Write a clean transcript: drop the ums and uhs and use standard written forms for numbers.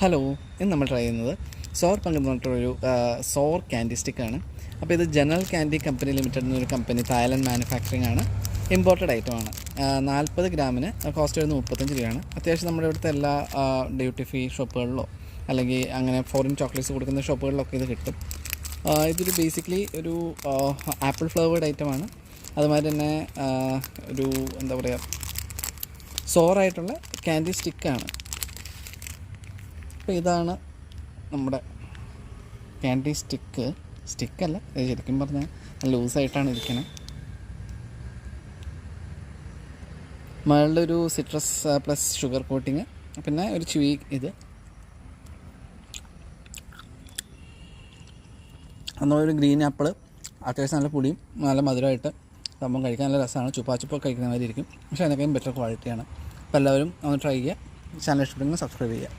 Hello, ഇന്ന് നമ്മൾ try ചെയ്യുന്നത് സോർ പങ്ക് എന്ന് പറഞ്ഞിട്ടൊരു സോർ ക്യാൻഡി സ്റ്റിക്കാണ്. അപ്പോൾ ഇത് ജനറൽ ക്യാൻഡി കമ്പനി ലിമിറ്റഡ് എന്നൊരു കമ്പനി, തായ്ലൻഡ് മാനുഫാക്ചറിങ് ആണ്. ഇമ്പോർട്ടഡ് ഐറ്റമാണ്. 40 ഗ്രാമിന് കോസ്റ്റ് വരുന്നത് 35 രൂപയാണ്. അത്യാവശ്യം നമ്മുടെ ഇവിടുത്തെ എല്ലാ ഡ്യൂട്ടി ഫ്രീ ഷോപ്പുകളിലോ അല്ലെങ്കിൽ അങ്ങനെ ഫോറിൻ ചോക്ലേറ്റ്സ് കൊടുക്കുന്ന ഷോപ്പുകളിലൊക്കെ ഇത് കിട്ടും. ഇതൊരു ബേസിക്കലി ഒരു ആപ്പിൾ ഫ്ലേവേർഡ് ഐറ്റമാണ്. അതുമാതിരി തന്നെ ഒരു എന്താ പറയുക, സോറായിട്ടുള്ള ക്യാൻഡി സ്റ്റിക്കാണ്. അപ്പോൾ ഇതാണ് നമ്മുടെ ക്യാൻഡി സ്റ്റിക്കല്ല, ഇത് ശരിക്കും പറഞ്ഞാൽ ലൂസായിട്ടാണ് ഇരിക്കുന്നത്. മുകളിലൊരു സിട്രസ് പ്ലസ് ഷുഗർ കോട്ടിങ്, പിന്നെ ഒരു ച്യൂയി. ഇത് ഒരു ഗ്രീൻ ആപ്പിൾ, അത്യാവശ്യം നല്ല പുളിയും നല്ല മധുരമായിട്ട് സംഭവം കഴിക്കാൻ നല്ല രസമാണ്. ചുപ്പാച്ചുപ്പൊക്കെ കഴിക്കുന്ന മാതിരി ഇരിക്കും, പക്ഷേ അതിനൊക്കെയും ബെറ്റർ ക്വാളിറ്റിയാണ്. അപ്പോൾ എല്ലാവരും ഒന്ന് ട്രൈ ചെയ്യുക. ചാനൽ ഇഷ്ടപ്പെടുമെങ്കിൽ സബ്സ്ക്രൈബ് ചെയ്യുക.